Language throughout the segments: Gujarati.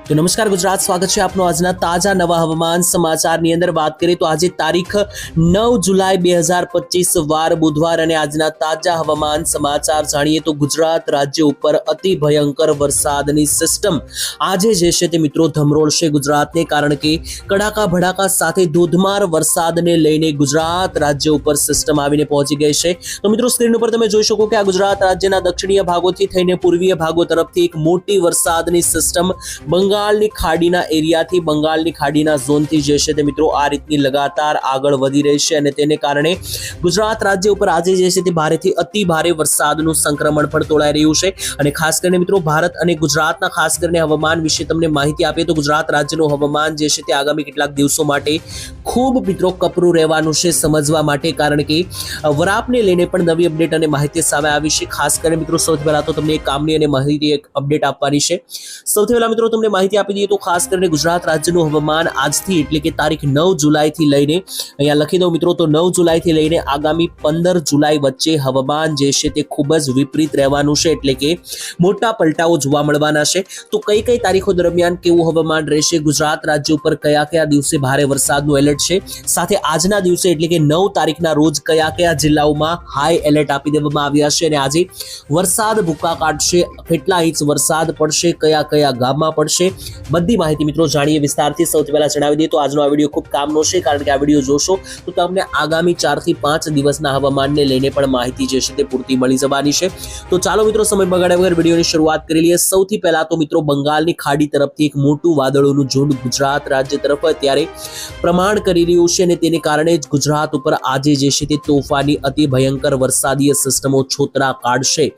તો નમસ્કાર ગુજરાત, સ્વાગત છે આપનું આજના તાજા નવા હવામાન સમાચારની અંદર. વાત કરીએ તો આજે તારીખ 9 જુલાઈ 2025 વાર બુધવાર અને આજના તાજા હવામાન સમાચાર જાણીએ તો ગુજરાત રાજ્ય ઉપર અતિ ભયંકર વરસાદની સિસ્ટમ આજે જે છે તે મિત્રો ધમરોળશે ગુજરાતને, કારણ કે કડાકા ભડાકા સાથે ધોધમાર વરસાદને લઈને ગુજરાત રાજ્ય ઉપર સિસ્ટમ આવીને પહોંચી ગઈ છે. તો મિત્રો સ્ક્રીન ઉપર તમે જોઈ શકો કે આ ગુજરાત રાજ્યના દક્ષિણીય ભાગોથી થઈને પૂર્વીય ભાગો તરફથી એક મોટી વરસાદની સિસ્ટમ બંગાળની ખાડીના એરિયાથી, બંગાળની ખાડીના ઝોનથી જે છે તે મિત્રો આ રીતની લગાતાર આગળ વધી રહી છે અને તેને કારણે ગુજરાત રાજ્ય ઉપર આજે જે છે તે ભારેથી અતિ ભારે વરસાદનું સંક્રમણ પણ તોળાઈ રહ્યું છે. અને ખાસ કરીને મિત્રો ભારત અને ગુજરાતના ખાસ કરીને હવામાન વિશે તમને માહિતી આપીએ તો ગુજરાત રાજ્યનું હવામાન જે છે તે આગામી કેટલાક દિવસો માટે ખૂબ મિત્રો કપરું રહેવાનું છે સમજવા માટે, કારણ કે વરાપને લઈને પણ નવી અપડેટ અને માહિતી સામે આવી છે. ખાસ કરીને મિત્રો સૌથી પહેલા તો તમને એક કામની અને માહિતી એક અપડેટ આપવાની છે. સૌથી પહેલા મિત્રો તમને માહિતી આપી દઈએ તો ખાસ કરીને ગુજરાત રાજ્યનું હવામાન આજથી એટલે કે તારીખ 9 જુલાઈથી લઈને અહીંયા લખી દઉં મિત્રો, તો 9 જુલાઈથી લઈને આગામી 15 જુલાઈ વચ્ચે હવામાન જે છે તે ખૂબ જ વિપરીત રહેવાનું છે, એટલે કે મોટા પલટાઓ જોવા મળવાના છે. તો કઈ કઈ તારીખો દરમિયાન કેવું હવામાન રહેશે, ગુજરાત રાજ્ય ઉપર કયા કયા દિવસે ભારે વરસાદનું એલર્ટ છે, સાથે આજના દિવસે એટલે કે 9 તારીખના રોજ કયા કયા જિલ્લાઓમાં હાઈ એલર્ટ આપી દેવામાં આવ્યા છે અને આજે વરસાદ ભૂકા કાઢશે, કેટલા ઇંચ વરસાદ પડશે, કયા કયા ગામમાં પડશે, બધી માહિતી મિત્રો જાણીએ વિસ્તારથી. સૌથી પહેલા જણાવી દઈએ તો આજનો આ વિડીયો ખૂબ કામનો છે, કારણ કે આ વિડીયો જોશો તો તમને આગામી 4 થી 5 દિવસના હવામાનને લઈને પણ માહિતી જે છે તે પૂરતી મળી જવાની છે. તો ચાલો મિત્રો સમય બગાડ્યા વગર વિડીયોની શરૂઆત કરી લઈએ. સૌથી પહેલા તો મિત્રો બંગાળની ખાડી તરફથી એક મોટું વાદળોનું ઝુંડ ગુજરાત રાજ્ય તરફ અત્યારે પ્રમાણ કરી રહ્યું છે અને તેને કારણે જ ગુજરાત ઉપર આજે જે છે તે તોફાની અતિ ભયંકર વરસાદીય સિસ્ટમો છોતરા કાઢશે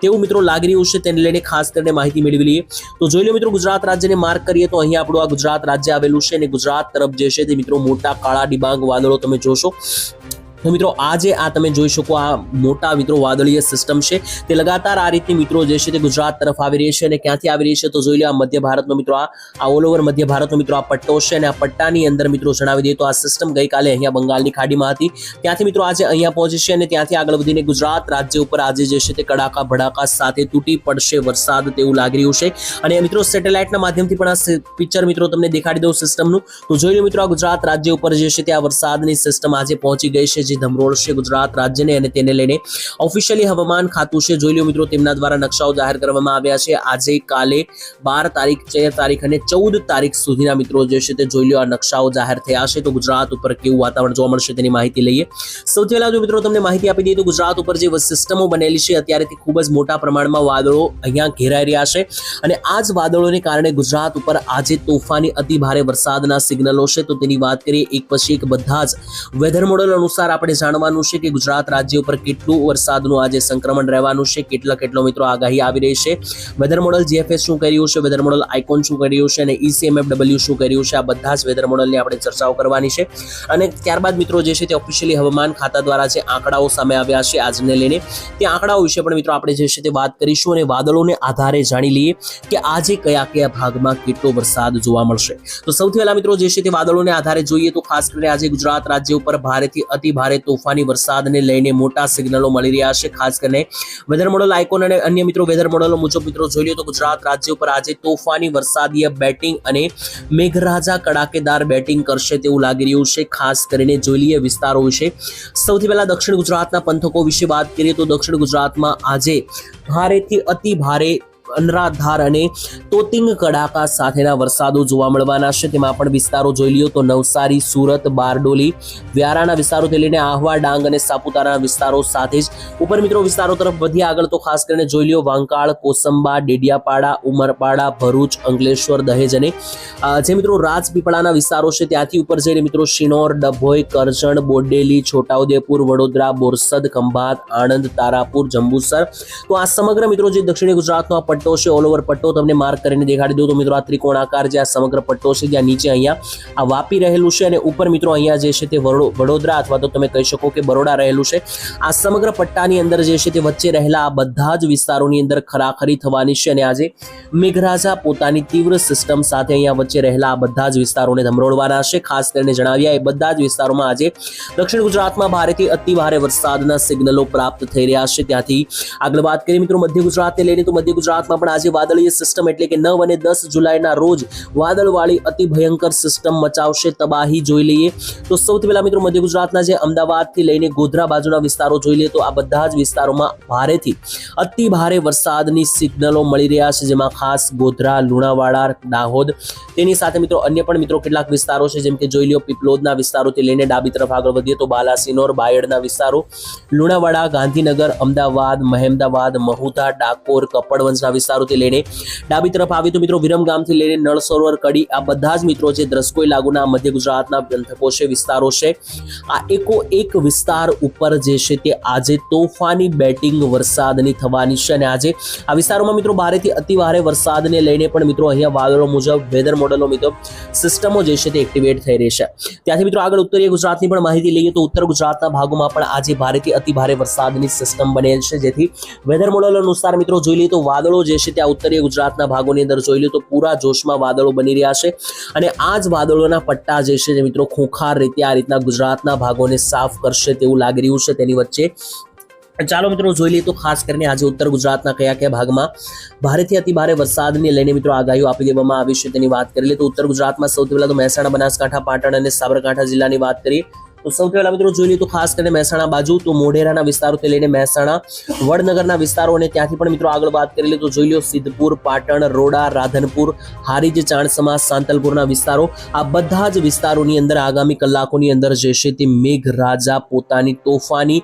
તેવું મિત્રો લાગી રહ્યું છે. તેને લઈને ખાસ કરીને માહિતી મેળવી લઈએ. તો જોઈ લો મિત્રો, ગુજરાત રાજ્યને માર્ક કરીએ તો અહીંયા આપણું આ ગુજરાત રાજ્ય આવેલું છે અને ગુજરાત તરફ જે છે તે મિત્રો મોટા કાળા ડિબાંગ વાદળો તમે જોશો. તો મિત્રો આજે આ તમે જોઈ શકો આ મોટા મિત્રો વાદળીય સિસ્ટમ છે તે લગાતાર આ રીતની મિત્રો જે છે તે ગુજરાત તરફ આવી રહી છે. અને ક્યાંથી આવી રહી છે તો જોઈ લો, આ મધ્ય ભારતનો મિત્રો આ ઓલ ઓવર મધ્ય ભારતનો મિત્રો આ પટ્ટો છે અને આ પટ્ટાની અંદર મિત્રો જણાવી દઈએ તો આ સિસ્ટમ ગઈકાલે અહીંયા બંગાળની ખાડીમાં હતી, ત્યાંથી મિત્રો આજે અહીંયા પહોંચી છે અને ત્યાંથી આગળ વધીને ગુજરાત રાજ્ય ઉપર આજે જે છે તે કડાકા ભડાકા સાથે તૂટી પડશે વરસાદ તેવું લાગી રહ્યું છે. અને મિત્રો સેટેલાઇટના માધ્યમથી પણ આ પિક્ચર મિત્રો તમને દેખાડી દઉં સિસ્ટમનું. તો જોઈ લો મિત્રો, આ ગુજરાત રાજ્ય ઉપર જે છે તે આ વરસાદની સિસ્ટમ આજે પહોંચી ગઈ છે, ધમરોળશે ગુજરાત રાજ્યને અને તેને લઈને ઓફિશિયલી હવામાન ખાતું છે જોઈ લો મિત્રો તેમના દ્વારા નકશાઓ જાહેર કરવામાં આવ્યા છે. આજે કાલે 12 તારીખ 13 તારીખ અને 14 તારીખ સુધીના મિત્રો જે છે તે જોઈ લો આ નકશાઓ જાહેર થયા છે. તો ગુજરાત ઉપર કેવું વાતાવરણ જોવા મળશે તેની માહિતી લઈએ. સૌથી પહેલા જો મિત્રો તમને માહિતી આપી દઈએ તો ગુજરાત ઉપર જે સિસ્ટમો બનેલી છે અત્યારેથી ખૂબ જ મોટા પ્રમાણમાં વાદળો અહીંયા ઘેરાઈ રહ્યા છે અને આ જ વાદળોને કારણે ગુજરાત ઉપર આજે તોફાની અતિ ભારે વરસાદના સિગ્નલો છે. તો તેની વાત કરીએ એક પછી એક બધા જ વેધર મોડેલ અનુસાર આપણે જાણવાનું છે કે ગુજરાત રાજ્ય ઉપર કેટલું વરસાદનું આજે સંક્રમણ રહેવાનું છે, કેટલો મિત્રો આગાહી આવી રહી છે, વેધર મોડલ GFS શું કરી રહ્યું છે, વેધર મોડલ આઇકોન શું કરી રહ્યું છે અને ECMFW શું કરી રહ્યું છે. આ બધા જ વેધર મોડલની આપણે ચર્ચાઓ કરવાની છે. અને ત્યારબાદ મિત્રો જે છે તે ઓફિશિયલી હવામાન ખાતા દ્વારા જે આંકડાઓ સામે આવ્યા છે આજને લઈને તે આંકડાઓ વિશે પણ મિત્રો આપણે જે છે તે વાત કરીશું અને વાદળોને આધારે જાણી લઈએ કે આજે કયા કયા ભાગમાં કેટલો વરસાદ જોવા મળશે. તો સૌથી પહેલા મિત્રો જે છે તે વાદળોને આધારે જોઈએ તો ખાસ કરીને આજે ગુજરાત રાજ્ય ઉપર ભારેથી અતિ ભારે તોફાની વરસાદને લઈને મોટા સિગ્નલો મળી રહ્યા છે. ખાસ કરીને વેધર મોડલ આઇકોન અને અન્ય મિત્રો વેધર મોડલો મુજબ મિત્રો જોઈ લો તો ગુજરાત રાજ્ય ઉપર આજે તોફાની વરસાદીય બેટિંગ અને મેઘરાજા કડાકેદાર બેટિંગ કરશે તેવું લાગી રહ્યું છે. ખાસ કરીને જોઈ લઈએ વિસ્તારો વિશે. સૌથી પહેલા દક્ષિણ ગુજરાતના પંથકો વિશે વાત કરીએ તો દક્ષિણ ગુજરાતમાં આજે ભારેથી અતિ ભારે અનરાધાર અને તોતિંગ કડાકા સાથેના વરસાદો જોવા મળવાના છે. તેમાં પણ વિસ્તારો જોઈ લ્યો તો નવસારી, સુરત, બારડોલી, વ્યારાના વિસ્તારોથી લઈને આહવા, ડાંગ અને સાપુતારાના વિસ્તારો સાથે જ ઉપર મિત્રો વિસ્તારો તરફ વધી આગળ તો ખાસ કરીને જોઈ લ્યો વાંકાળ, કોસંબા, ડેડિયાપાડા, ઉમરપાડા, ભરૂચ, અંકલેશ્વર, દહેજ અને જે મિત્રો રાજપીપળાના વિસ્તારો છે ત્યાંથી ઉપર જઈને મિત્રો શિનોર, ડભોઈ, કરજણ, બોડેલી, છોટાઉદેપુર, વડોદરા, બોરસદ, ખંભાત, આણંદ, તારાપુર, જંબુસર. તો આ સમગ્ર મિત્રો જે દક્ષિણી ગુજરાતનો પટ્ટો છે ઓલ ઓવર પટ્ટો તમને માર્ક કરીને દેખાડી દઉં તો મિત્રો આ ત્રિકોણાકાર જે આ સમગ્ર પટ્ટો છે જ્યાં નીચે અહીંયા આ વાપી રહેલું છે અને ઉપર મિત્રો અહીંયા જે છે તે વડોદરા અથવા તો તમે કહી શકો કે બરોડા રહેલું છે. આ સમગ્ર પટ્ટાની અંદર જે છે તે વચ્ચે રહેલા આ બધા જ વિસ્તારોની અંદર ખરાખરી થવાની છે અને આજે મેઘરાજા પોતાની તીવ્ર સિસ્ટમ સાથે અહીંયા વચ્ચે રહેલા આ બધા જ વિસ્તારોને ધમરોળવાના છે. ખાસ કરીને જણાવ્યા એ બધા જ વિસ્તારોમાં આજે દક્ષિણ ગુજરાતમાં ભારેથી અતિ ભારે વરસાદના સિગ્નલો પ્રાપ્ત થઈ રહ્યા છે. ત્યાંથી આગળ વાત કરીએ મિત્રો મધ્ય ગુજરાતને લઈને તો મધ્ય ગુજરાત ગુજરાતમાં પણ આજે વાદળીય સિસ્ટમ એટલે કે 9 અને 10 જુલાઈના રોજ વાદળવાળી અતિ ભયંકર સિસ્ટમ મચાવશે તબાહી. જોઈ લઈએ તો સૌથી પહેલા મિત્રો મધ્ય ગુજરાતના જે અમદાવાદથી લઈને ગોધરા બાજુના વિસ્તારો જોઈ લઈએ તો આ બધા જ વિસ્તારોમાં ભારેથી અતિ ભારે વરસાદની સિગ્નલો મળી રહ્યા છે, જેમાં ખાસ ગોધરા, લુણાવાડા, દાહોદ, તેની સાથે મિત્રો અન્ય પણ મિત્રો કેટલાક વિસ્તારો છે, જેમ કે જોઈ લો પીપલોદના વિસ્તારોથી લઈને ડાબી તરફ આગળ વધીએ તો બાલાસિનોર, બાયડના વિસ્તારો, લુણાવાડા, ગાંધીનગર, અમદાવાદ, મહેમદાવાદ, મહુધા, ડાકોર, કપડવંજના વિસ્તારોથી લઈને ડાબી તરફ આવી તો મિત્રો વિરમગામથી લઈને નળ સરોવર, કડી, આ બધા જ મિત્રો જે દ્રસ્કોઈ લાગુના મધ્ય ગુજરાતના પંથકો છે, વિસ્તારો છે, આ એક વિસ્તાર ઉપર જે છે તે આજે તોફાની બેટિંગ વરસાદની થવાની છે. અને આજે આ વિસ્તારોમાં મિત્રો ભારેથી અતિ ભારે વરસાદને લઈને પણ મિત્રો અહીંયા વાદળો મુજબ વેધર મોડલો મુજબ સિસ્ટમો જે છે તે એક્ટિવેટ થઈ રહી છે. ત્યાંથી મિત્રો આગળ ઉત્તરીય ગુજરાતની પણ માહિતી લઈએ તો ઉત્તર ગુજરાતના ભાગોમાં પણ આજે ભારેથી અતિ ભારે વરસાદની સિસ્ટમ બનેલ છે, જેથી વેધર મોડલ અનુસાર મિત્રો જોઈ લઈએ તો વાદળો જે છે ત્યાં ઉત્તરીય ગુજરાતના ભાગોની અંદર જોઈ લઈએ તો પૂરા જોશમાં વાદળો બની રહ્યા છે અને આ જ વાદળોના પટ્ટા જે છે મિત્રો ખોખાર રીતે આ રીતના ગુજરાતના ભાગોને સાફ કરશે તેવું લાગી રહ્યું છે. તેની વચ્ચે ચાલો મિત્રો જોઈ લઈએ તો ખાસ કરીને આજે ઉત્તર ગુજરાતના કયા ભાગમાં ભારેથી અતિ ભારે વરસાદને લઈને મિત્રો આગાહીઓ આપી દેવામાં આવી છે તેની વાત કરી લઈએ તો ઉત્તર ગુજરાતમાં સૌથી પહેલા તો મહેસાણા, બનાસકાંઠા, પાટણ અને સાબરકાંઠા જિલ્લાની વાત કરીએ તો સૌથી પહેલા મિત્રો જોઈ લઈએ તો ખાસ કરીને મહેસાણા બાજુ તો મોઢેરાના વિસ્તારોથી લઈને મહેસાણા, વડનગરના વિસ્તારો અને ત્યાંથી પણ મિત્રો આગળ વાત કરી લઈએ તો જોઈ લો સિદ્ધપુર, પાટણ, રોડા, રાધનપુર, હારીજ, ચાણસમા, સાંતલપુરના વિસ્તારો, આ બધા જ વિસ્તારોની અંદર આગામી કલાકોની અંદર જે છે તે મેઘરાજા પોતાની તોફાની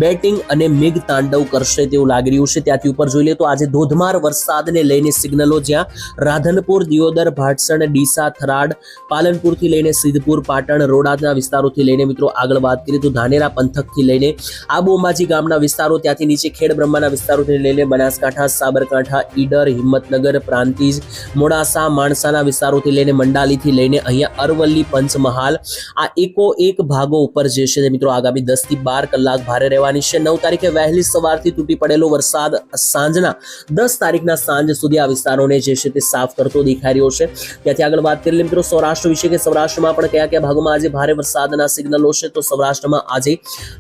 બેટિંગ અને મેઘ તાંડવ કરશે તેવું લાગી રહ્યું છે. ત્યાંથી ઉપર જોઈ લઈએ તો આજે ધોધમાર વરસાદને લઈને સિગ્નલો જ્યાં રાધનપુર, દિયોદર, ભાટસણ, ડીસા, થરાદ, પાલનપુરથી લઈને સિદ્ધપુર, પાટણ, રોડાના વિસ્તારોથી લઈને મિત્રો આગળ વાત કરીએ તો ધાનેરા પંથકથી લઈને આબુ અંબાજી ગામના વિસ્તારો, ત્યાંથી નીચે ખેડ બ્રહ્માના વિસ્તારોથી લઈને બનાસકાંઠા, સાબરકાંઠા, ઈડર, હિંમતનગર, પ્રાંતિજ, મોડાસા, માણસાના વિસ્તારોથી લઈને મંડાલીથી લઈને અહીંયા અરવલ્લી, પંચમહાલ, આ એક ભાગો ઉપર જે છે મિત્રો આગામી 10 થી 12 કલાક ભારે રહેવાની છે. 9 તારીખે વહેલી સવારથી તૂટી પડેલો વરસાદ સાંજના 10 તારીખના સાંજ સુધી આ વિસ્તારોને જે છે તે સાફ કરતો દેખાઈ રહ્યો છે. ત્યાંથી આગળ વાત કરી મિત્રો સૌરાષ્ટ્ર વિશે કે સૌરાષ્ટ્રમાં પણ કયા ભાગોમાં આજે ભારે વરસાદના સિગ્નલો છે તો સૌરાષ્ટ્રમાં આજે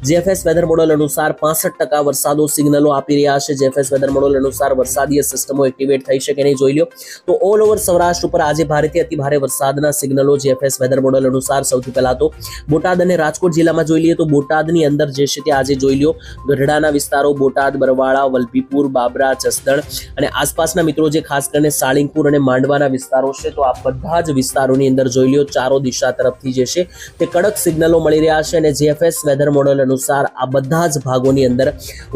જીએફએસ વેધર મોડલ અનુસાર 65% વરસાદો સિગ્નલો આપી રહ્યા છે. જીએફએસ વેધર મોડલ અનુસાર વરસાદીય સિસ્ટમો એક્ટિવેટ થઈ છે કે નહીં જોઈ લો તો ઓલ ઓવર સૌરાષ્ટ્ર ઉપર આજે ભારેથી અતિ ભારે વરસાદના સિગ્નલો જીએફએસ વેધર મોડલ અનુસાર સૌથી પહેલા તો બોટાદ અને રાજકોટ જિલ્લામાં જોઈ લઈએ તો બોટાદની અંદર જે છે તે આજે જોઈ લો ગઢડાના વિસ્તારો, બોટાદ, બરવાળા, વલભીપુર, બાબરા, જસદણ અને આસપાસના મિત્રો જે ખાસ કરીને સાળીંગપુર અને માંડવાના વિસ્તારો છે તો આ બધા જ વિસ્તારોની અંદર જોઈ લો ચારો દિશા તરફથી જે છે તે કડક સિગ્નલો મળી રહ્યા છે અને જીએફએસ વેધર મોડલ અનુસાર આ બધા જ ભાગોની અંદર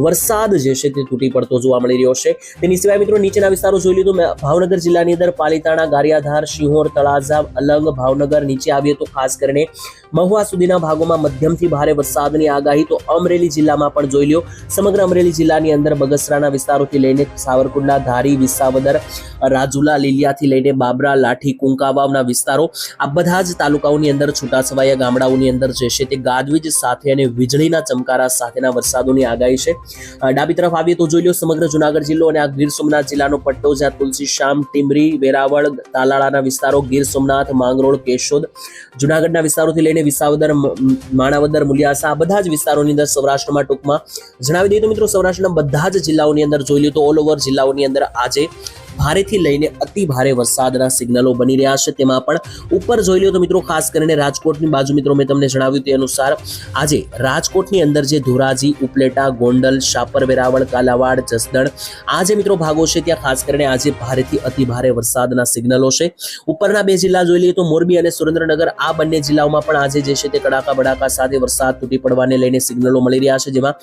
વરસાદ જે છે તે તૂટી પડતો જોવા મળી રહ્યો છે. તેની સિવાય મિત્રો નીચેના વિસ્તારો જોઈ લીધું ભાવનગર જિલ્લાની અંદર પાલીતાણા, ગારિયાધાર, શિહોર, તળાજા, અલંગ, ભાવનગર, નીચે આવીએ તો ખાસ કરીને મહુવા સુધીના ભાગોમાં મધ્યમથી ભારે વરસાદની આગાહી. તો અમરેલી જિલ્લામાં પણ જોઈ લો સમગ્ર અમરેલી જિલ્લાની અંદર બગસરાના વિસ્તારોથી લઈને સાવરકુંડલા, ધારી, વિસાવદર, રાજુલા, લીલિયાથી લઈને બાબરા, લાઠી, કુંકાવાવના વિસ્તારો, આ બધા જ તાલુકાઓની અંદર છૂટાછવાયા ગામડાઓની અંદર જે છે તે ગાજવીજ સાથે અને વીજળીના ચમકારા સાથેના વરસાદોની આગાહી છે. ડાબી તરફ આવીએ તો જોઈ લો સમગ્ર જુનાગઢ જિલ્લો અને આ ગીર સોમનાથ જિલ્લાનો પટ્ટો જ્યાં તુલસીશ્યામ, ટીમરી, વેરાવળ, તાલાળાના વિસ્તારો, ગીર સોમનાથ, માંગરોળ, કેશોદ, જુનાગઢના વિસ્તારોથી લઈને વિસાવદર, માણાવદર, મુલિયાસા, આ બધા જ વિસ્તારોની અંદર સૌરાષ્ટ્રમાં ટૂંકમાં જણાવી દઈએ તો મિત્રો સૌરાષ્ટ્રના બધા જ જિલ્લાઓની અંદર જોઈ લો તો ઓલ ઓવર જિલ્લાઓની અંદર આજે ભારેથી લઈને અતિ ભારે વરસાદના સિગ્નલો બની રહ્યા છે. તેમાં પણ ઉપર જોઈ લો તો મિત્રો ખાસ કરીને રાજકોટની બાજુ મિત્રો મેં તમને જણાવ્યું તે અનુસાર આજે રાજકોટની અંદર જે ધોરાજી, ઉપલેટા, ગોંડલ, શાપર, વેરાવળ, કાલાવાડ, જસદણ આ જે મિત્રો ભાગો છે ત્યાં ખાસ કરીને આજે ભારેથી અતિ ભારે વરસાદના સિગ્નલો છે. ઉપરના બે જિલ્લા જોઈ લઈએ તો મોરબી અને સુરેન્દ્રનગર આ બંને જિલ્લાઓમાં પણ આજે જે છે તે કડાકા બડાકા સાથે વરસાદ તૂટી પડવાને લઈને સિગ્નલો મળી રહ્યા છે, જેમાં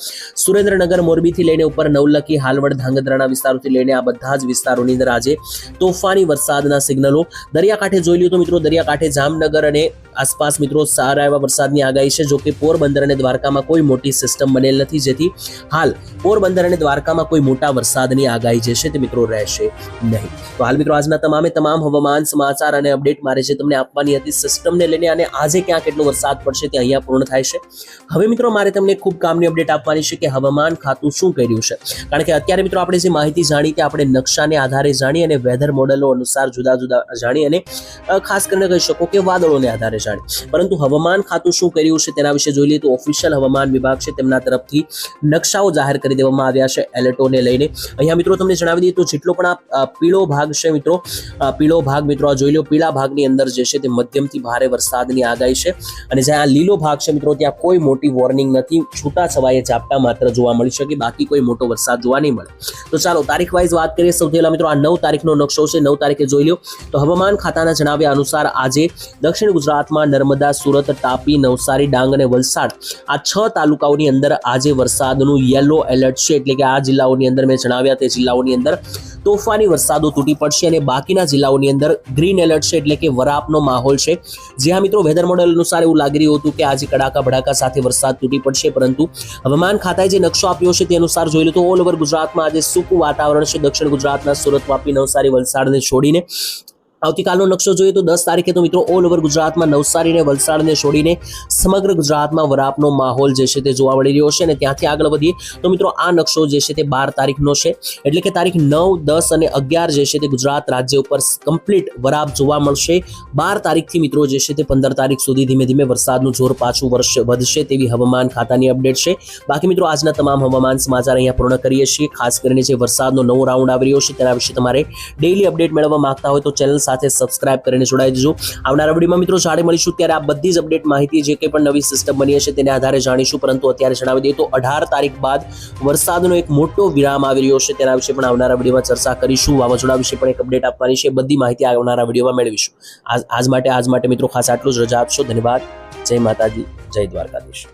સુરેન્દ્રનગર, મોરબીથી લઈને ઉપર નવલખી, હાલવડ, ધાંગધ્રાના વિસ્તારોથી લઈને આ બધા જ વિસ્તારોની અંદર આજે તોફાની વરસાદના સિગ્નલો. દરિયાકાંઠે જોઈ લ્યો તો મિત્રો દરિયાકાંઠે જામનગર અને આસપાસ મિત્રો સારા એવા વરસાદની આગાહી છે. જો કે પોરબંદર અને દ્વારકામાં કોઈ મોટી સિસ્ટમ બનેલ નથી, જેથી હાલ પોરબંદર અને દ્વારકામાં કોઈ મોટા વરસાદની આગાહી જે છે તે મિત્રો રહેશે નહીં. તો હાલ મિત્રો આજના તમામ હવામાન સમાચાર અને અપડેટ મારે જે તમને આપવાની હતી સિસ્ટમને લઈને અને આજે ક્યાં કેટલો વરસાદ પડશે તે અહીંયા પૂર્ણ થાય છે. હવે મિત્રો મારે તમને ખૂબ કામની અપડેટ આપવાની છે કે હવામાન ખાતું શું કર્યું છે, કારણ કે અત્યારે મિત્રો આપણે જે માહિતી જાણી તે આપણે નકશાને આધારે આધારે જાણી અને વેધર મોડેલો અનુસાર જુદા જુદા જાણી અને ખાસ કરીને કહી શકો કે વાદળોને આધારે જાણી. પરંતુ હવામાન ખાતું શું કર્યું છે તેના વિશે જોઈ લઈએ તો ઓફિશિયલ હવામાન વિભાગ છે તેમના તરફથી નકશાઓ જાહેર કરી દેવામાં આવ્યા છે એલર્ટોને લઈને. અહીંયા મિત્રો તમને જણાવી દઈએ તો જેટલો પણ આ પીળો ભાગ છે મિત્રો, પીળો ભાગ મિત્રો આ જોઈ લો, પીળા ભાગની અંદર જે છે તે મધ્યમથી ભારે વરસાદની આગાહી છે અને જ્યાં આ લીલો ભાગ છે મિત્રો ત્યાં કોઈ મોટી વોર્નિંગ નથી, છૂટાછવાયા ઝાપટા માત્ર જોવા મળી શકે, બાકી કોઈ મોટો વરસાદ જોવા નહીં મળે. તો ચાલો તારીખ વાઇઝ વાત કરીએ. સૌથી પહેલા મિત્રો આ 9 તારીખનો નકશો છે. 9 તારીખે જોઈ લો તો હવામાન ખાતાના જણાવ્યા અનુસાર આજે દક્ષિણ ગુજરાતમાં નર્મદા, સુરત, તાપી, નવસારી, ડાંગ અને વલસાડ આ 6 તાલુકાઓની અંદર આજે વરસાદનું યલો એલર્ટ છે. એટલે કે આ જિલ્લાઓની અંદર મેં જણાવ્યા તે જિલ્લાઓની અંદર તોફાની વરસાદો તૂટી પડશે અને બાકીના જિલ્લાઓની અંદર ગ્રીન એલર્ટ છે, એટલે કે વરાપનો માહોલ છે. જ્યાં મિત્રો વેધર મોડેલ અનુસાર એવું લાગી રહ્યું હતું કે આજે કડાકા ભડાકા સાથે વરસાદ તૂટી પડશે, પરંતુ હવામાન ખાતાએ જે નકશો આપ્યો છે તે અનુસાર જોઈ લો તો ઓલ ઓવર ગુજરાતમાં આજે સૂકું વાતાવરણ છે. દક્ષિણ ગુજરાતના સુરત, વાપી, નવસારી, વલસાડને છોડીને આવતીકાલનો નકશો જોઈએ તો 10 તારીખે તો મિત્રો ઓલ ઓવર ગુજરાતમાં નવસારી અને વલસાડને છોડીને સમગ્ર ગુજરાતમાં વરાપનો માહોલ જે છે તે જોવા મળી રહ્યો છે. અને ત્યાંથી આગળ વધીએ તો મિત્રો આ નકશો જે છે તે 12 તારીખનો છે. એટલે કે તારીખ 9, 10 અને 11 જે છે તે ગુજરાત રાજ્ય ઉપર કમ્પ્લીટ વરાપ જોવા મળશે. 12 તારીખથી મિત્રો જે છે તે 15 તારીખ સુધી ધીમે ધીમે વરસાદનું જોર પાછું વધશે તેવી હવામાન ખાતાની અપડેટ છે. બાકી મિત્રો આજના તમામ હવામાન સમાચાર અહીંયા પૂર્ણ કરીએ છીએ. ખાસ કરીને જે વરસાદનો નવો રાઉન્ડ આવી રહ્યો છે તેના વિશે તમારે ડેઈલી અપડેટ મેળવવા માંગતા હોય તો ચેનલ સાથે સબસ્ક્રાઇબ કરીને જોડાઈ જજો. આવનારા વિડીયોમાં મિત્રો જાણી મળીશું ત્યારે આ બધી જ અપડેટ માહિતી જે કંઈ પણ નવી સિસ્ટમ બની હશે તેને આધારે જાણીશું. પરંતુ અત્યારે જણાવી દઈએ તો 18 તારીખ બાદ વરસાદનો એક મોટો વિરામ આવી રહ્યો છે, તેના વિશે પણ આવનારા વિડીયોમાં ચર્ચા કરીશું. વાવાઝોડા વિશે પણ એક અપડેટ આપવાની છે, બધી માહિતી આવનારા વિડીયોમાં મેળવીશું. આજ માટે મિત્રો ખાસ આટલું જ. રજા આપશો. ધન્યવાદ. જય માતાજી, જય દ્વારકાધીશ.